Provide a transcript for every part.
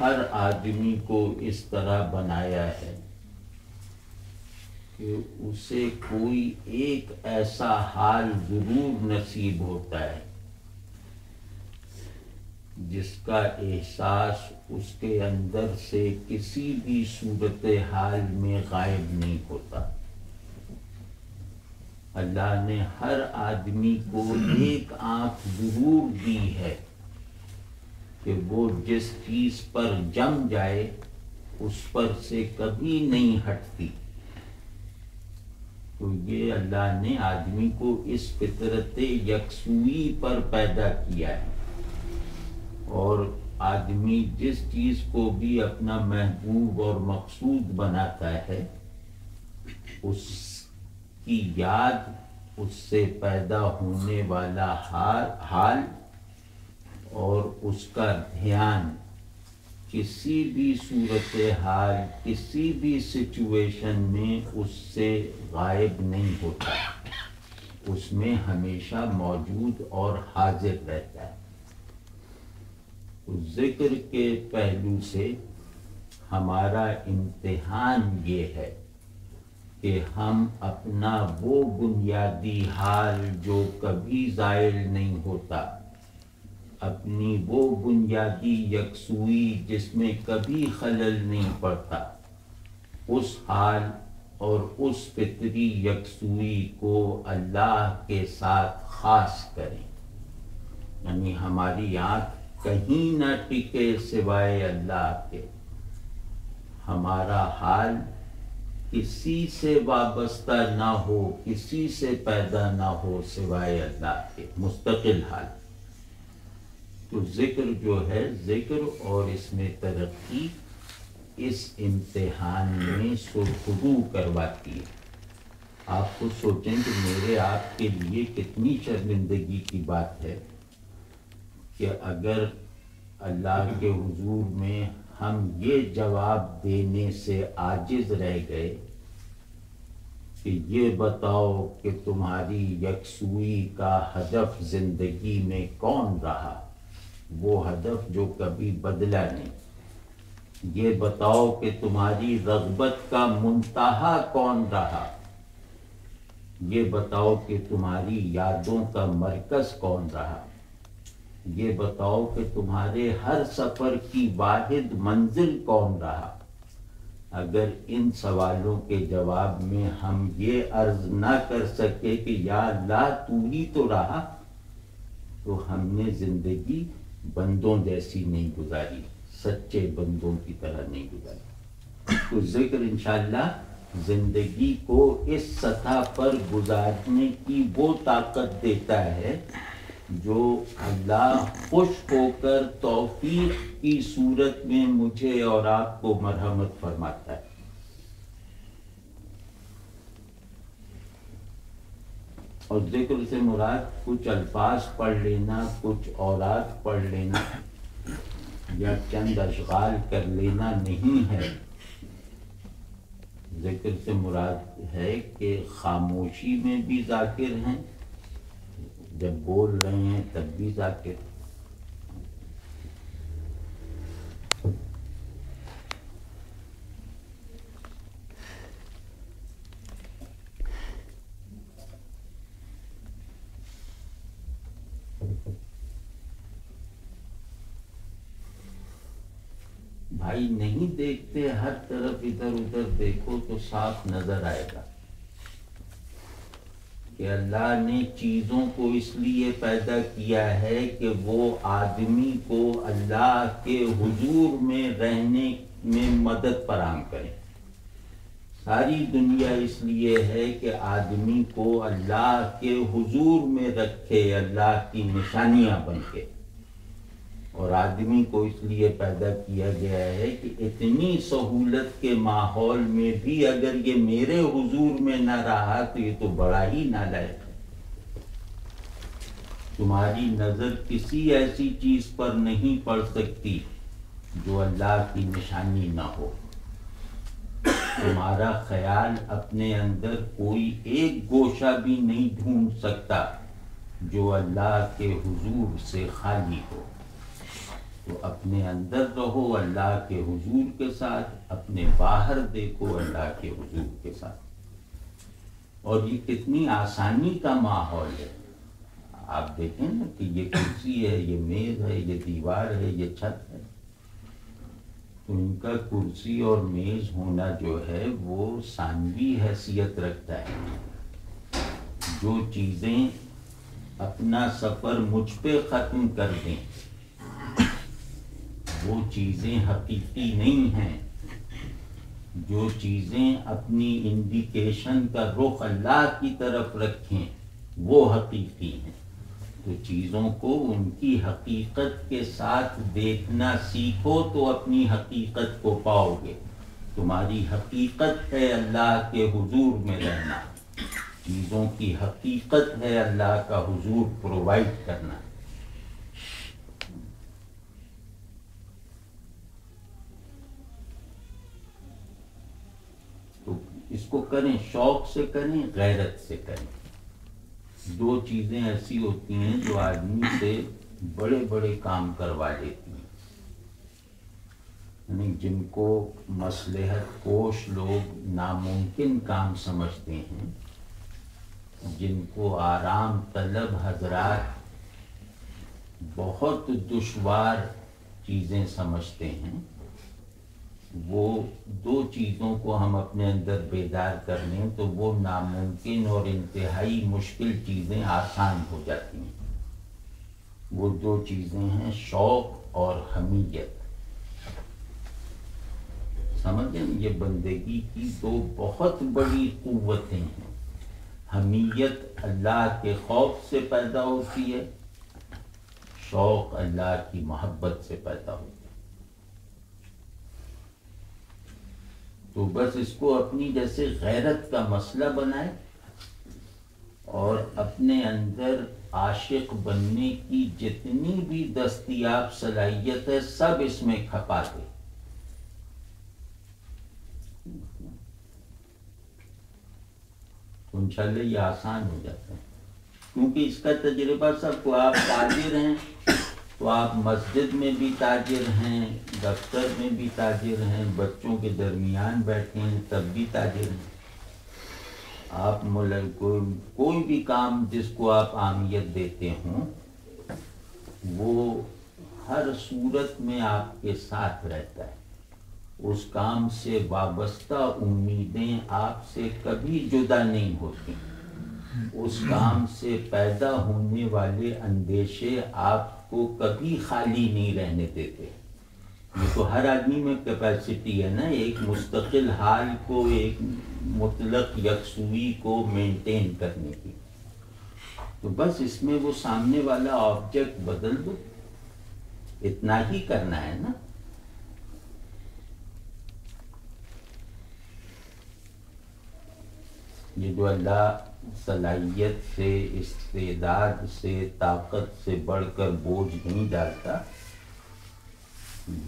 ہر آدمی کو اس طرح بنایا ہے کہ اسے کوئی ایک ایسا حال ضرور نصیب ہوتا ہے جس کا احساس اس کے اندر سے کسی بھی صورتحال میں غائب نہیں ہوتا۔ اللہ نے ہر آدمی کو ایک آنکھ ضرور دی ہے کہ وہ جس چیز پر جم جائے اس پر سے کبھی نہیں ہٹتی۔ تو یہ اللہ نے آدمی کو اس فطرت یکسوئی پر پیدا کیا ہے، اور آدمی جس چیز کو بھی اپنا محبوب اور مقصود بناتا ہے اس کی یاد، اس سے پیدا ہونے والا حال اور اس کا دھیان کسی بھی صورتحال، کسی بھی سچویشن میں اس سے غائب نہیں ہوتا، اس میں ہمیشہ موجود اور حاضر رہتا ہے۔ ذکر کے پہلو سے ہمارا امتحان یہ ہے کہ ہم اپنا وہ بنیادی حال جو کبھی زائل نہیں ہوتا، اپنی وہ بنیادی یکسوئی جس میں کبھی خلل نہیں پڑتا، اس حال اور اس فطری یکسوئی کو اللہ کے ساتھ خاص کریں، یعنی ہماری آنکھ کہیں نہ ٹکے سوائے اللہ کے، ہمارا حال کسی سے وابستہ نہ ہو، کسی سے پیدا نہ ہو سوائے اللہ کے، مستقل حال۔ تو ذکر جو ہے، ذکر اور اس میں ترقی اس امتحان میں سرخرو کرواتی ہے۔ آپ خود سوچیں کہ میرے آپ کے لیے کتنی شرمندگی کی بات ہے کہ اگر اللہ کے حضور میں ہم یہ جواب دینے سے عاجز رہ گئے کہ یہ بتاؤ کہ تمہاری یکسوئی کا ہدف زندگی میں کون رہا، وہ ہدف جو کبھی بدلا نہیں، یہ بتاؤ کہ تمہاری رغبت کا منتہا کون رہا، یہ بتاؤ کہ تمہاری یادوں کا مرکز کون رہا، یہ بتاؤ کہ تمہارے ہر سفر کی واحد منزل کون رہا، اگر ان سوالوں کے جواب میں ہم یہ عرض نہ کر سکے کہ یا اللہ تو ہی تو رہا، تو ہم نے زندگی بندوں جیسی نہیں گزاری، سچے بندوں کی طرح نہیں گزاری۔ تو ذکر انشاءاللہ زندگی کو اس سطح پر گزارنے کی وہ طاقت دیتا ہے جو اللہ خوش ہو کر توفیق کی صورت میں مجھے اور آپ کو مرحمت فرماتا ہے۔ اور ذکر سے مراد کچھ الفاظ پڑھ لینا، کچھ اوراد پڑھ لینا یا چند اشغال کر لینا نہیں ہے۔ ذکر سے مراد ہے کہ خاموشی میں بھی ذاکر ہیں، جب بول رہے ہیں تب بھی ذاکر۔ بھائی نہیں دیکھتے، ہر طرف ادھر ادھر دیکھو تو صاف نظر آئے گا کہ اللہ نے چیزوں کو اس لیے پیدا کیا ہے کہ وہ آدمی کو اللہ کے حضور میں رہنے میں مدد فراہم کریں۔ ساری دنیا اس لیے ہے کہ آدمی کو اللہ کے حضور میں رکھے، اللہ کی نشانیاں بن کے، اور آدمی کو اس لیے پیدا کیا گیا ہے کہ اتنی سہولت کے ماحول میں بھی اگر یہ میرے حضور میں نہ رہا تو یہ تو بڑا ہی نالائق ہے۔ تمہاری نظر کسی ایسی چیز پر نہیں پڑ سکتی جو اللہ کی نشانی نہ ہو، تمہارا خیال اپنے اندر کوئی ایک گوشہ بھی نہیں ڈھونڈ سکتا جو اللہ کے حضور سے خالی ہو۔ تو اپنے اندر رہو اللہ کے حضور کے ساتھ، اپنے باہر دیکھو اللہ کے حضور کے ساتھ. اور یہ کتنی آسانی کا ماحول ہے. آپ دیکھیں نا کہ یہ کرسی ہے، یہ میز ہے، یہ دیوار ہے، یہ چھت ہے. تو ان کا کرسی اور میز ہونا جو ہے وہ ثانوی حیثیت رکھتا ہے. جو چیزیں اپنا سفر مجھ پہ ختم کر دیں وہ چیزیں حقیقی نہیں ہیں. جو چیزیں اپنی انڈیکیشن کا رخ اللہ کی طرف رکھیں وہ حقیقی ہیں. تو چیزوں کو ان کی حقیقت کے ساتھ دیکھنا سیکھو تو اپنی حقیقت کو پاؤ گے. تمہاری حقیقت ہے اللہ کے حضور میں رہنا. چیزوں کی حقیقت ہے اللہ کا حضور پرووائڈ کرنا. تو اس کو کریں، شوق سے کریں، غیرت سے کریں. دو چیزیں ایسی ہوتی ہیں جو آدمی سے بڑے بڑے کام کروا لیتی ہیں. یعنی جن کو مصلحت کوش لوگ ناممکن کام سمجھتے ہیں، جن کو آرام طلب حضرات بہت دشوار چیزیں سمجھتے ہیں، وہ دو چیزوں کو ہم اپنے اندر بیدار کر لیں تو وہ ناممکن اور انتہائی مشکل چیزیں آسان ہو جاتی ہیں. وہ دو چیزیں ہیں شوق اور حمیت. سمجھیں، یہ بندگی کی دو بہت بڑی قوتیں ہیں. حمیت اللہ کے خوف سے پیدا ہوتی ہے، شوق اللہ کی محبت سے پیدا ہوتا ہے. تو بس اس کو اپنی جیسے غیرت کا مسئلہ بنائے اور اپنے اندر عاشق بننے کی جتنی بھی دستیاب صلاحیت ہے سب اس میں کھپا دے. تو انشاءاللہ یہ آسان ہو جاتا ہے، کیونکہ اس کا تجربہ سب کو. آپ تاجر ہیں تو آپ مسجد میں بھی تاجر ہیں، دفتر میں بھی تاجر ہیں، بچوں کے درمیان بیٹھے ہیں تب بھی تاجر ہیں. آپ ملک کوئی بھی کام جس کو آپ اہمیت دیتے ہوں وہ ہر صورت میں آپ کے ساتھ رہتا ہے. اس کام سے وابستہ امیدیں آپ سے کبھی جدا نہیں ہوتی. اس کام سے پیدا ہونے والے اندیشے آپ کو کبھی خالی نہیں رہنے دیتے. یہ تو ہر آدمی میں کیپیسٹی ہے نا، ایک مستقل حال کو، ایک مطلق یکسوئی کو مینٹین کرنے کی. تو بس اس میں وہ سامنے والا آبجیکٹ بدل دو، اتنا ہی کرنا ہے نا. یہ جو اللہ صلاحیت سے، استعداد سے، طاقت سے بڑھ کر بوجھ نہیں ڈالتا،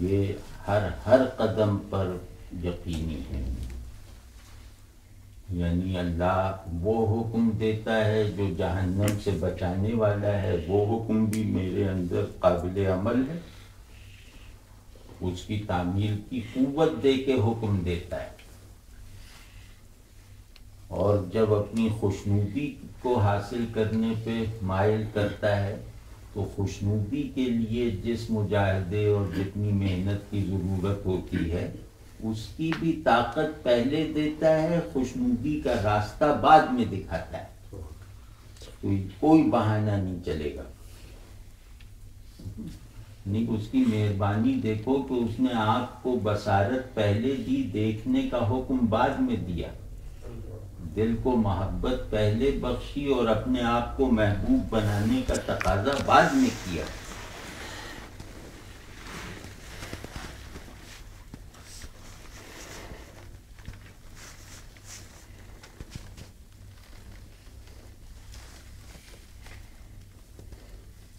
یہ ہر قدم پر یقینی ہے. یعنی اللہ وہ حکم دیتا ہے جو جہنم سے بچانے والا ہے، وہ حکم بھی میرے اندر قابل عمل ہے. اس کی تعمیل کی قوت دے کے حکم دیتا ہے. اور جب اپنی خوشنودی کو حاصل کرنے پہ مائل کرتا ہے تو خوشنودی کے لیے جس مجاہدے اور جتنی محنت کی ضرورت ہوتی ہے اس کی بھی طاقت پہلے دیتا ہے، خوشنودی کا راستہ بعد میں دکھاتا ہے. کوئی بہانہ نہیں چلے گا. نہیں، اس کی مہربانی دیکھو کہ اس نے آپ کو بصارت پہلے دی، دیکھنے کا حکم بعد میں دیا. دل کو محبت پہلے بخشی اور اپنے آپ کو محبوب بنانے کا تقاضا بعد میں کیا.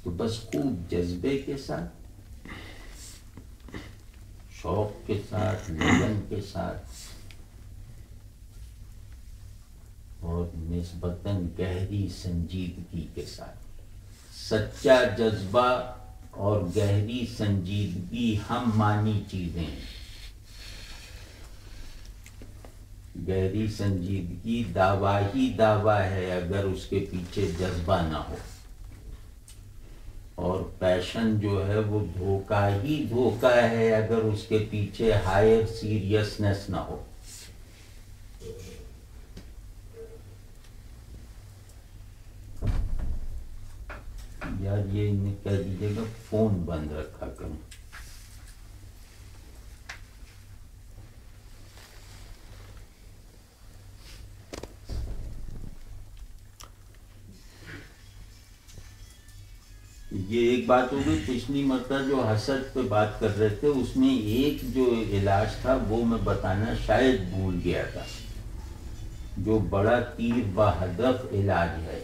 تو بس خوب جذبے کے ساتھ، شوق کے ساتھ، لگن کے ساتھ اور نسبتاً گہری سنجیدگی کے ساتھ، سچا جذبہ اور گہری سنجیدگی ہم مانی چیزیں ہیں۔ گہری سنجیدگی دعویٰ ہی دعویٰ ہے اگر اس کے پیچھے جذبہ نہ ہو، اور پیشن جو ہے وہ دھوکہ ہی دھوکہ ہے اگر اس کے پیچھے ہائر سیریسنس نہ ہو۔ یار یہ انہیں کہہ دیجیے گا فون بند رکھا کروں۔ یہ ایک بات ہو گئی، پچھلی مرتبہ جو حسد پہ بات کر رہے تھے اس میں ایک جو علاج تھا وہ میں بتانا شاید بھول گیا تھا، جو بڑا تیر و ہدف علاج ہے،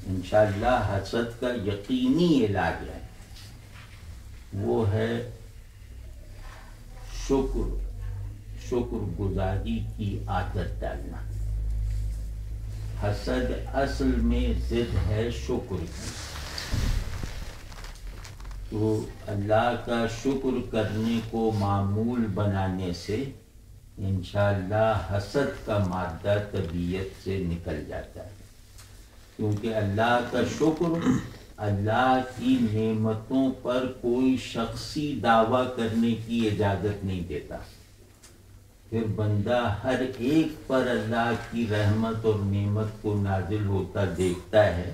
انشاءاللہ حسد کا یقینی علاج ہے، وہ ہے شکر گزاری کی عادت ڈالنا۔ حسد اصل میں ضد ہے شکر کی، تو اللہ کا شکر کرنے کو معمول بنانے سے انشاءاللہ حسد کا مادہ طبیعت سے نکل جاتا ہے، کیونکہ اللہ کا شکر اللہ کی نعمتوں پر کوئی شخصی دعویٰ کرنے کی اجازت نہیں دیتا۔ پھر بندہ ہر ایک پر اللہ کی رحمت اور نعمت کو نازل ہوتا دیکھتا ہے،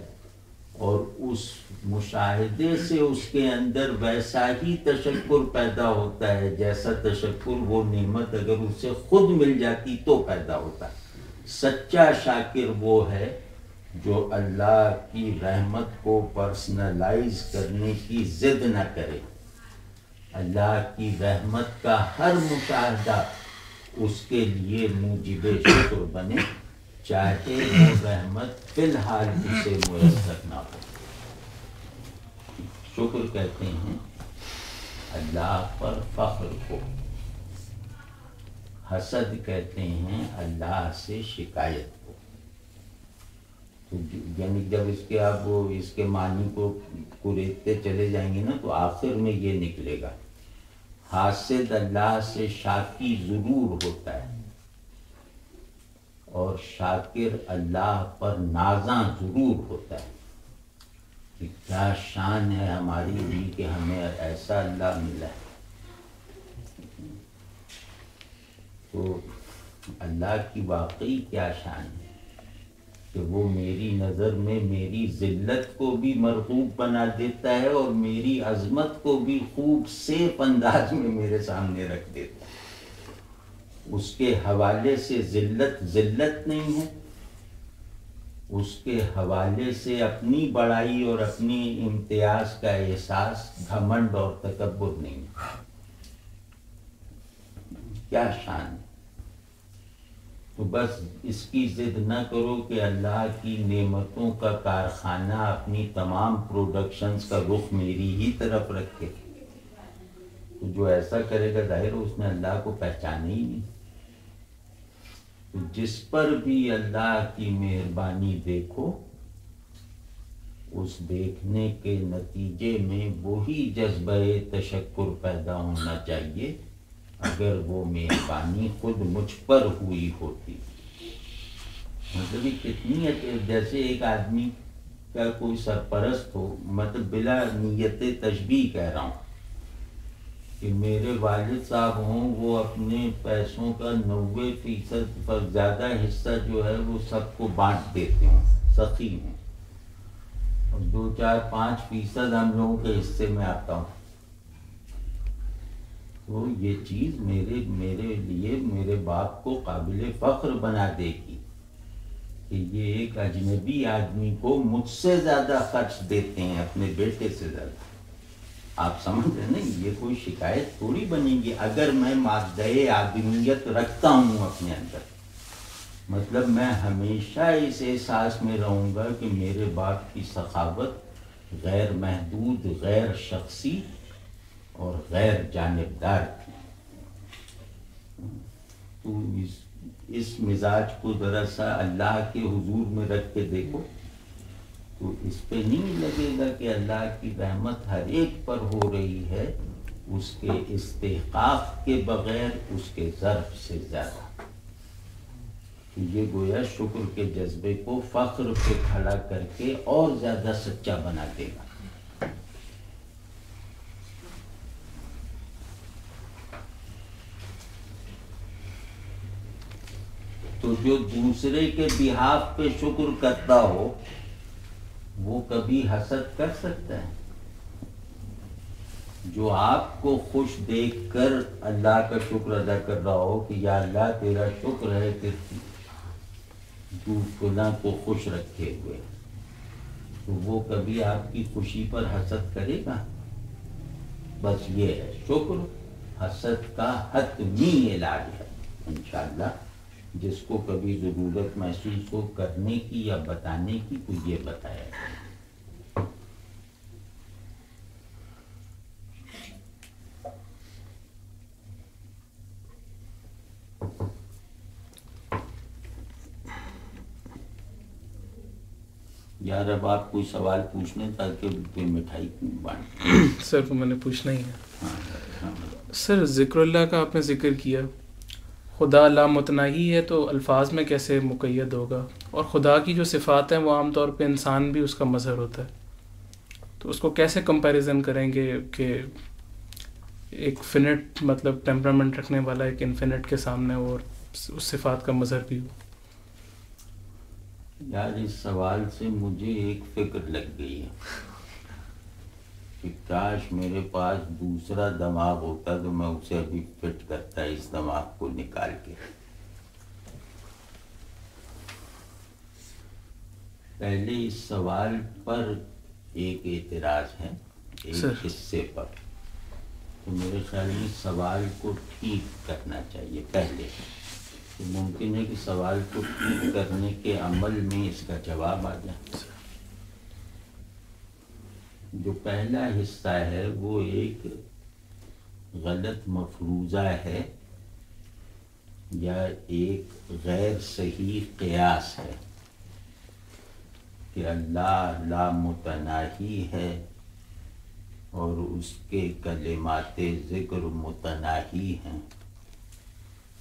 اور اس مشاہدے سے اس کے اندر ویسا ہی تشکر پیدا ہوتا ہے جیسا تشکر وہ نعمت اگر اسے خود مل جاتی تو پیدا ہوتا۔ سچا شاکر وہ ہے جو اللہ کی رحمت کو پرسنلائز کرنے کی ضد نہ کرے، اللہ کی رحمت کا ہر مشاہدہ اس کے لیے موجب شکر بنے، چاہے وہ رحمت فی الحال اسے میسر نہ ہو۔ شکر کہتے ہیں اللہ پر فخر کو، حسد کہتے ہیں اللہ سے شکایت کو۔ تو یعنی جب اس کے آپ وہ اس کے معنی کو قریدتے چلے جائیں گے نا تو آخر میں یہ نکلے گا، حاسد اللہ سے شاکی ضرور ہوتا ہے، اور شاکر اللہ پر نازاں ضرور ہوتا ہے۔ کہ کیا شان ہے ہماری بھی کہ ہمیں ایسا اللہ ملا ہے۔ تو اللہ کی واقعی کیا شان ہے کہ وہ میری نظر میں میری ذلت کو بھی مرغوب بنا دیتا ہے اور میری عظمت کو بھی خوب سیف انداز میں میرے سامنے رکھ دیتا ہے۔ اس کے حوالے سے ذلت نہیں ہے، اس کے حوالے سے اپنی بڑائی اور اپنی امتیاز کا احساس گھمنڈ اور تکبر نہیں ہے۔ کیا شان ہے۔ تو بس اس کی ضد نہ کرو کہ اللہ کی نعمتوں کا کارخانہ اپنی تمام پروڈکشنز کا رخ میری ہی طرف رکھے، تو جو ایسا کرے گا ظاہر اس نے اللہ کو پہچانا ہی نہیں۔ تو جس پر بھی اللہ کی مہربانی دیکھو، اس دیکھنے کے نتیجے میں وہی جذبہ تشکر پیدا ہونا چاہیے اگر وہ مہربانی خود مجھ پر ہوئی ہوتی۔ مطلب یہ کتنی جیسے ایک آدمی کا کوئی سرپرست ہو، مطلب بلا نیت تشبیہ کہہ رہا ہوں کہ میرے والد صاحب ہوں، وہ اپنے پیسوں کا 90% پر زیادہ حصہ جو ہے وہ سب کو بانٹ دیتے ہوں، سخی ہوں، اور 2-4-5% ہم لوگوں کے حصے میں آتا ہوں۔ تو یہ چیز میرے لیے میرے باپ کو قابل فخر بنا دے گی کہ یہ ایک اجنبی آدمی کو مجھ سے زیادہ خرچ دیتے ہیں، اپنے بیٹے سے زیادہ۔ آپ سمجھ رہے ہیں نا، یہ کوئی شکایت تھوڑی بنے گی اگر میں مادہ آدمیت رکھتا ہوں اپنے اندر۔ مطلب میں ہمیشہ اس احساس میں رہوں گا کہ میرے باپ کی سخاوت غیر محدود، غیر شخصی اور غیر جانبدار تھی۔ تو اس مزاج کو ذرا سا اللہ کے حضور میں رکھ کے دیکھو، تو اس پہ نہیں لگے گا کہ اللہ کی رحمت ہر ایک پر ہو رہی ہے اس کے استحقاق کے بغیر، اس کے ظرف سے زیادہ. تو یہ گویا شکر کے جذبے کو فخر پہ کھڑا کر کے اور زیادہ سچا بنا دے گا. تو جو دوسرے کے بہاف پہ شکر کرتا ہو وہ کبھی حسد کر سکتا ہے؟ جو آپ کو خوش دیکھ کر اللہ کا شکر ادا کر رہا ہو کہ یا اللہ تیرا شکر ہے کہ تو فلاں کو خوش رکھے ہوئے، تو وہ کبھی آپ کی خوشی پر حسد کرے گا؟ بس یہ ہے شکر حسد کا حتمی علاج ہے انشاءاللہ. جس کو کبھی ضرورت محسوس ہو کرنے کی یا بتانے کی تو یہ بتایا جائے. یار اب آپ کوئی سوال پوچھنے تاکہ کوئی مٹھائی بانٹ. سر وہ میں نے پوچھنا ہی ہے. سر ذکر اللہ کا آپ نے ذکر کیا، خدا لامتناہی ہے تو الفاظ میں کیسے مقید ہوگا؟ اور خدا کی جو صفات ہیں وہ عام طور پہ انسان بھی اس کا مظہر ہوتا ہے، تو اس کو کیسے کمپیریزن کریں گے کہ ایک فنٹ مطلب ٹیمپرامنٹ رکھنے والا ایک انفینٹ کے سامنے اور اس صفات کا مظہر بھی ہو؟ یار اس سوال سے مجھے ایک فکر لگ گئی ہے کہ کاش میرے پاس دوسرا دماغ ہوتا تو میں اسے ابھی فٹ کرتا اس دماغ کو نکال کے. پہلے اس سوال پر ایک اعتراض ہے ایک حصے پر، تو میرے خیال میں سوال کو ٹھیک کرنا چاہیے پہلے. تو ممکن ہے کہ سوال کو ٹھیک کرنے کے عمل میں اس کا جواب آ جائے. جو پہلا حصہ ہے وہ ایک غلط مفروضہ ہے یا ایک غیر صحیح قیاس ہے کہ اللہ لامتناہی ہے اور اس کے کلمات ذکر متناہی ہیں.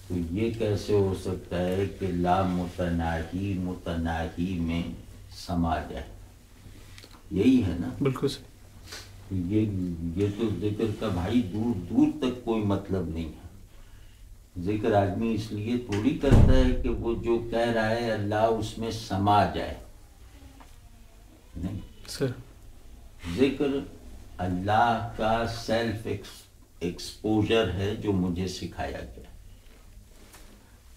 تو یہ کیسے ہو سکتا ہے کہ لامتناہی متناہی میں سما جائے؟ یہی ہے نا؟ بالکل. یہ تو ذکر کا بھائی دور دور تک کوئی مطلب نہیں ہے. ذکر آدمی اس لیے تھوڑی کرتا ہے کہ وہ جو کہہ رہا ہے اللہ اس میں سما جائے. نہیں سر، ذکر اللہ کا سیلف ایکسپوجر ہے جو مجھے سکھایا گیا.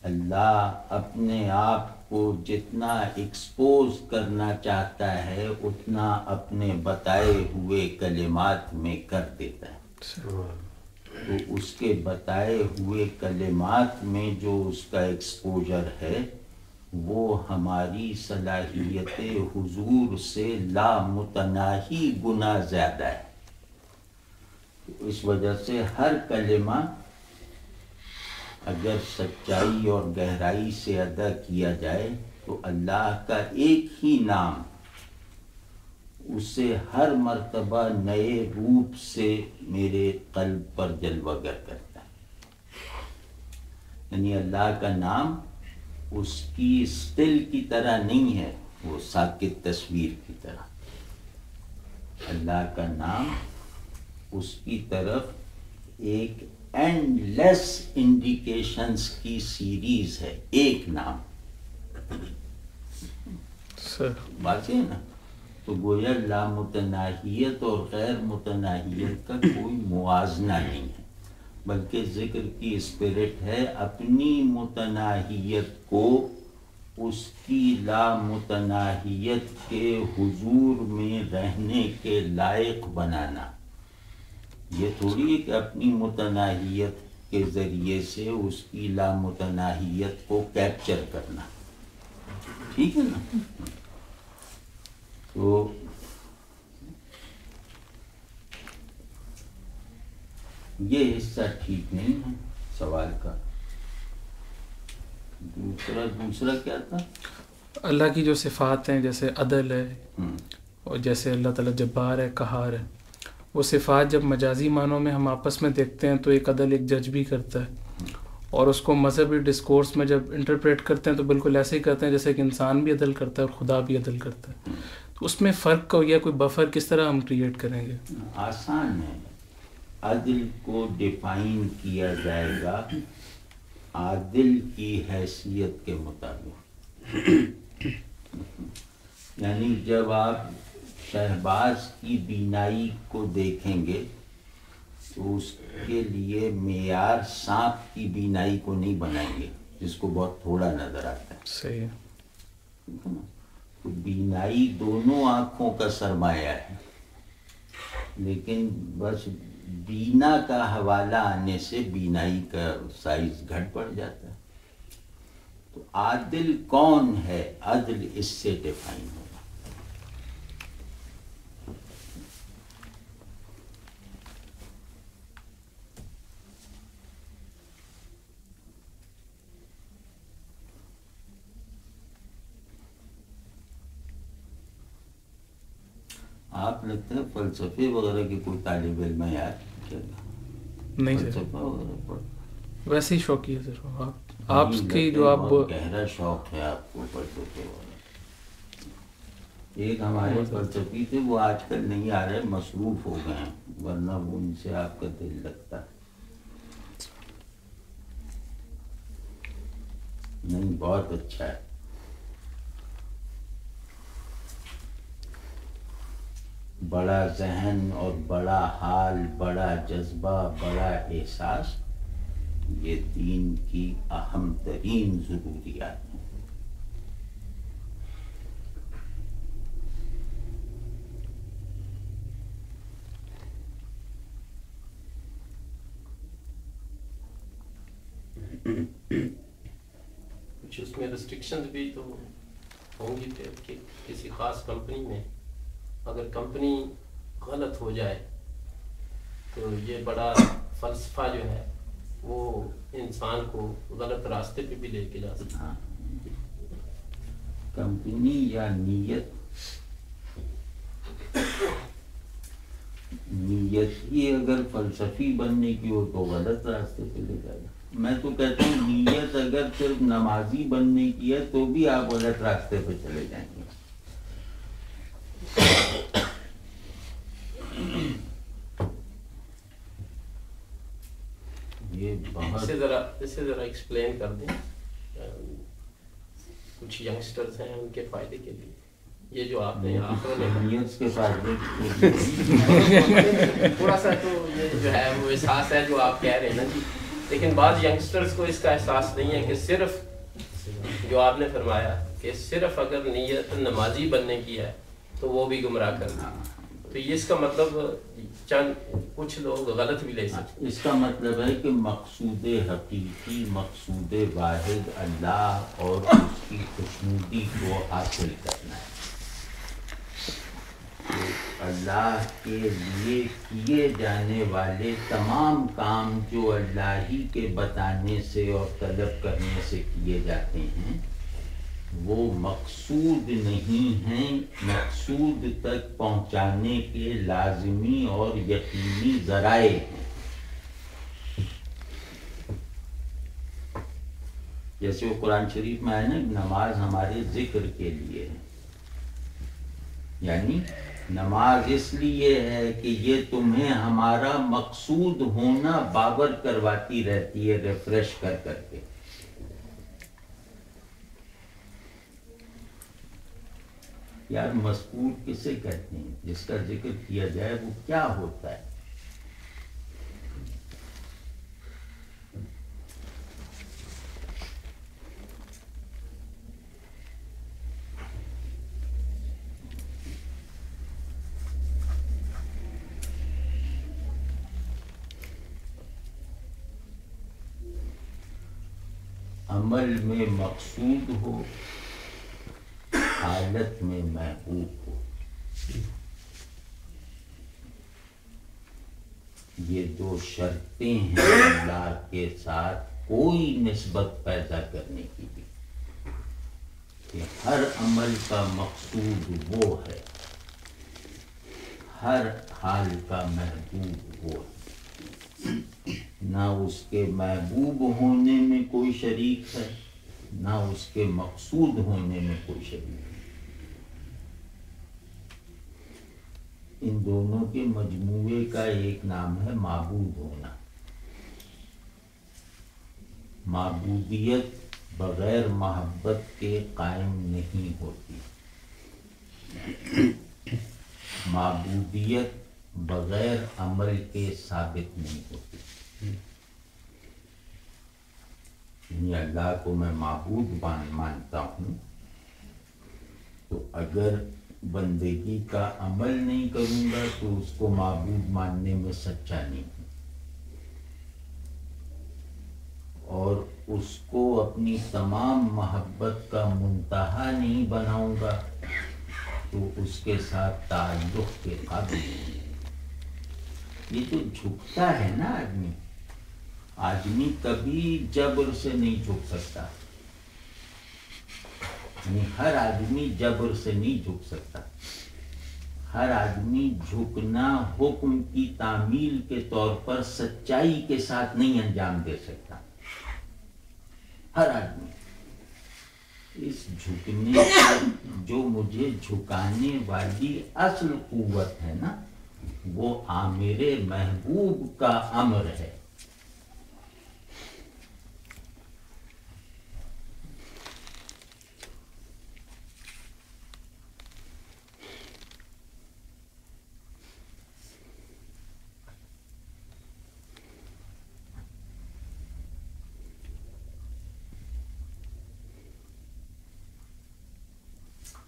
اللہ اپنے آپ کو جتنا ایکسپوز کرنا چاہتا ہے اتنا اپنے بتائے ہوئے کلمات میں کر دیتا ہے. تو اس کے بتائے ہوئے کلمات میں جو اس کا ایکسپوجر ہے وہ ہماری صلاحیت حضور سے لامتناہی گنا زیادہ ہے. اس وجہ سے ہر کلمہ اگر سچائی اور گہرائی سے ادا کیا جائے تو اللہ کا ایک ہی نام اسے ہر مرتبہ نئے روپ سے میرے قلب پر جلوہ گر کرتا ہے. یعنی اللہ کا نام اس کی اسٹل کی طرح نہیں ہے، وہ ساکت تصویر کی طرح. اللہ کا نام اس کی طرف ایک اینڈ لیس انڈیکیشنز کی سیریز ہے. ایک نام واضح ہے نا؟ تو گویا لامتناہیت اور غیر متناہیت کا کوئی موازنہ نہیں ہے، بلکہ ذکر کی اسپرٹ ہے اپنی متناہیت کو اس کی لامتناہیت کے حضور میں رہنے کے لائق بنانا. یہ تھوڑی ہے کہ اپنی متناہیت کے ذریعے سے اس کی لامتناہیت کو کیپچر کرنا. ٹھیک ہے نا؟ تو یہ حصہ ٹھیک نہیں ہے سوال کا. دوسرا کیا تھا؟ اللہ کی جو صفات ہیں جیسے عدل ہے اور جیسے اللہ تعالیٰ جبار ہے قہار ہے، وہ صفات جب مجازی معنوں میں ہم آپس میں دیکھتے ہیں تو ایک عدل ایک جج بھی کرتا ہے، اور اس کو مذہبی ڈسکورس میں جب انٹرپریٹ کرتے ہیں تو بالکل ایسے ہی کرتے ہیں جیسے کہ انسان بھی عدل کرتا ہے اور خدا بھی عدل کرتا ہے. تو اس میں فرق کو یا کوئی بفر کس طرح ہم کریٹ کریں گے؟ آسان ہے. عدل کو ڈیفائن کیا جائے گا عادل کی حیثیت کے مطابق. یعنی جب آپ شہباز کی بینائی کو دیکھیں گے تو اس کے لیے معیار سانپ کی بینائی کو نہیں بنائیں گے جس کو بہت تھوڑا نظر آتا ہے. صحیح ہے. تو بینائی دونوں آنکھوں کا سرمایہ ہے، لیکن بس بینا کا حوالہ آنے سے بینائی کا سائز گھٹ پڑ جاتا ہے. تو عادل کون ہے؟ عدل اس سے ڈیفائن ہوگا. آپ لگتا ہے فلسفے وغیرہ کے کوئی طالب علم ہے یار؟ نہیں سر، فلسفہ وغیرہ پڑھ ویسے ہی شوقی ہے سر. آپ کی جو آپ گہرا شوق ہے آپ کو فلسفے وغیرہ. ایک ہمارے فلسفی تھے وہ آج کل نہیں آ رہے، مصروف ہو گئے ہیں، ورنہ وہ ان سے آپ کا دل لگتا. نہیں بہت اچھا ہے. بڑا ذہن اور بڑا حال، بڑا جذبہ، بڑا احساس، یہ دین کی اہم ترین ضروریات ہیں. کچھ اس میں ریسٹرکشنز بھی تو ہوں گی کہ کسی خاص کمپنی میں اگر کمپنی غلط ہو جائے تو یہ بڑا فلسفہ جو ہے وہ انسان کو غلط راستے پہ بھی لے کے جا سکتا ہے. کمپنی یا نیت ہی اگر فلسفی بننے کی ہو تو غلط راستے پہ لے جائے گا. میں تو کہتا ہوں نیت اگر صرف نمازی بننے کی ہے تو بھی آپ غلط راستے پہ چلے جائیں گے. اسے ذرا ایکسپلین کر دیں کچھ ینگسٹرز ہیں ان کے فائدے کے لیے. یہ جو آپ نے کے فائدے تھوڑا سا تو یہ جو ہے وہ احساس ہے جو آپ کہہ رہے ہیں نا جی، لیکن بعض ینگسٹرز کو اس کا احساس نہیں ہے کہ صرف جو آپ نے فرمایا کہ صرف اگر نیت نمازی بننے کی ہے تو وہ بھی گمراہ کرنا. تو یہ اس کا مطلب چند کچھ لوگ غلط بھی لے سکتے. اس کا مطلب ہے کہ مقصود حقیقی، مقصود واحد اللہ اور اس کی خوشنودی کو حاصل کرنا ہے. اللہ کے لیے کیے جانے والے تمام کام جو اللہ ہی کے بتانے سے اور طلب کرنے سے کیے جاتے ہیں وہ مقصود نہیں ہیں، مقصود تک پہنچانے کے لازمی اور یقینی ذرائع ہیں. جیسے وہ قرآن شریف میں ہے نا، نماز ہمارے ذکر کے لیے ہے. یعنی نماز اس لیے ہے کہ یہ تمہیں ہمارا مقصود ہونا باور کرواتی رہتی ہے، ریفریش کر کر کے. یار مذکور کسے کہتے ہیں؟ جس کا ذکر کیا جائے وہ کیا ہوتا ہے؟ عمل میں مقصود ہو، حالت میں محبوب ہو. یہ دو شرطیں ہیں اللہ کے ساتھ کوئی نسبت پیدا کرنے کی بھی. کہ ہر عمل کا مقصود وہ ہے، ہر حال کا محبوب وہ ہے، نہ اس کے محبوب ہونے میں کوئی شریک ہے، نہ اس کے مقصود ہونے میں کوئی شریک ہے۔ ان دونوں کے مجموعے کا ایک نام ہے معبود ہونا۔ معبودیت بغیر محبت کے قائم نہیں ہوتی، معبودیت بغیر عمل کے ثابت نہیں ہوتی۔ یعنی اللہ کو میں معبود مانتا ہوں، تو اگر بندگی کا عمل نہیں کروں گا تو اس کو معبود ماننے میں سچا نہیں ہوں، اور اس کو اپنی تمام محبت کا منتہا نہیں بناؤں گا تو اس کے ساتھ تعلق کے قابل نہیں۔ یہ تو جھکتا ہے نا آدمی کبھی جبر سے نہیں جھک سکتا، یعنی ہر آدمی جبر سے نہیں جھک سکتا، ہر آدمی جھکنا حکم کی تعمیل کے طور پر سچائی کے ساتھ نہیں انجام دے سکتا۔ ہر آدمی اس جھکنے جو مجھے جھکانے والی اصل قوت ہے نا، وہ آمر محبوب کا امر ہے۔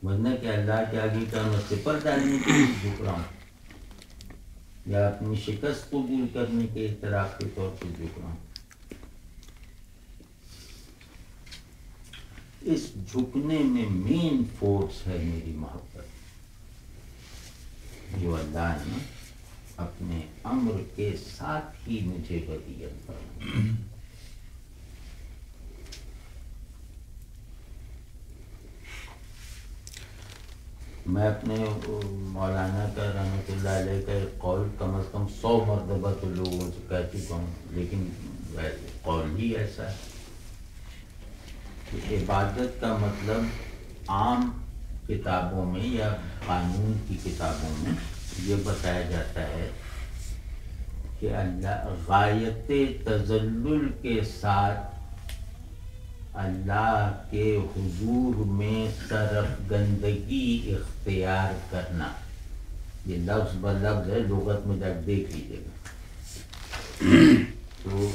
ورنہ کہ اللہ کے آگے کا میں سپر ڈالنے کے لیے جھک رہا ہوں، یا اپنی شکست قبول کرنے کے اعتراف کے طور پر جھک رہا ہوں۔ اس جھکنے میں مین فورس ہے میری محبت، جو اللہ نے اپنے امر کے ساتھ ہی مجھے ہدیت فرمائی۔ میں اپنے مولانا کا رحمۃ اللہ علیہ کا ایک قول کم از کم 100 مرتبہ تو لوگوں سے کہہ چکا ہوں، لیکن قول ہی ایسا ہے کہ عبادت کا مطلب عام کتابوں میں یا قانون کی کتابوں میں یہ بتایا جاتا ہے کہ اللہ غایت تذلل کے ساتھ اللہ کے حضور میں سرفگندگی اختیار کرنا۔ یہ لفظ بلفظ ہے، لغت میں جب دیکھ لیجیے گا تو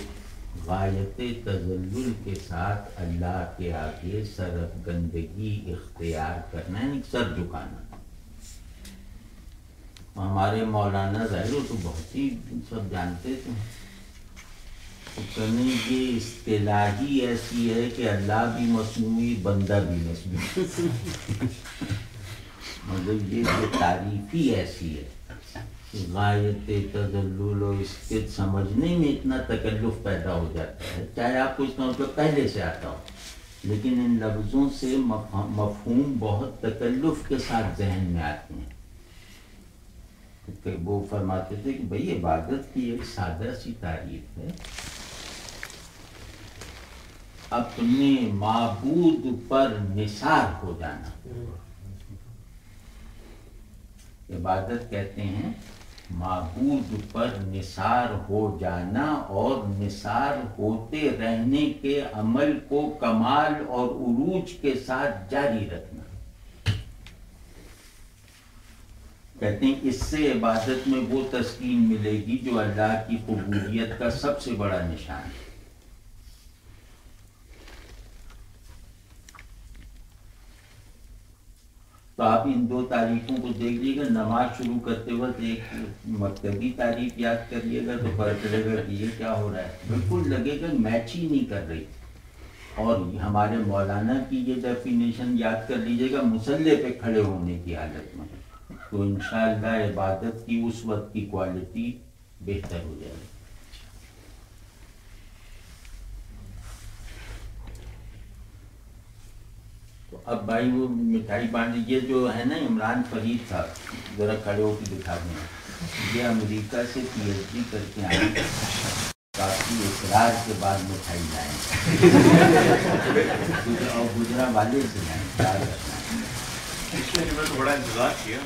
غایت تذلل کے ساتھ اللہ کے آگے سرفگندگی اختیار کرنا، یعنی سر جھکانا۔ ہمارے مولانا ظاہر تو بہت ہی سب جانتے تھے، کرنے یہ اصطلاحی ایسی ہے کہ اللہ بھی مصنوعی، بندہ بھی مصنوعی، مطلب یہ تعریفی ایسی ہے کہ غایت تذلل، اور اس کے سمجھنے میں اتنا تکلف پیدا ہو جاتا ہے، چاہے آپ کو اس کا مطلب پہلے سے آتا ہو، لیکن ان لفظوں سے مفہوم بہت تکلف کے ساتھ ذہن میں آتے ہیں۔ کہ وہ فرماتے تھے کہ بھئی عبادت کی ایک سادہ سی تعریف ہے اپنے معبود پر نثار ہو جانا۔ عبادت کہتے ہیں معبود پر نثار ہو جانا، اور نثار ہوتے رہنے کے عمل کو کمال اور عروج کے ساتھ جاری رکھنا۔ کہتے ہیں اس سے عبادت میں وہ تسکین ملے گی جو اللہ کی قبولیت کا سب سے بڑا نشان ہے۔ تو آپ ان دو تعریفوں کو دیکھ لیجیے گا، نماز شروع کرتے وقت ایک مکتبی تعریف یاد کریے گا تو پتہ چلے گا کہ یہ کیا ہو رہا ہے، بالکل لگے گا میچ ہی نہیں کر رہی۔ اور ہمارے مولانا کی یہ ڈیفینیشن یاد کر لیجیے گا مصلی پہ کھڑے ہونے کی حالت میں، تو انشاءاللہ عبادت کی اس وقت کی کوالٹی بہتر ہو جائے گی۔ تو اب بھائی وہ مٹھائی بانٹ یہ جو ہے نا عمران فرید صاحب ذرا کھڑے ہو کے دکھا دیں، یہ امریکہ سے پی ایچ ڈی کر کے آئے، کافی اقرار کے بعد مٹھائی لائیں اور گجرا والے سے لائیں، خیال رکھنا ہے۔ بڑا انتظار کیا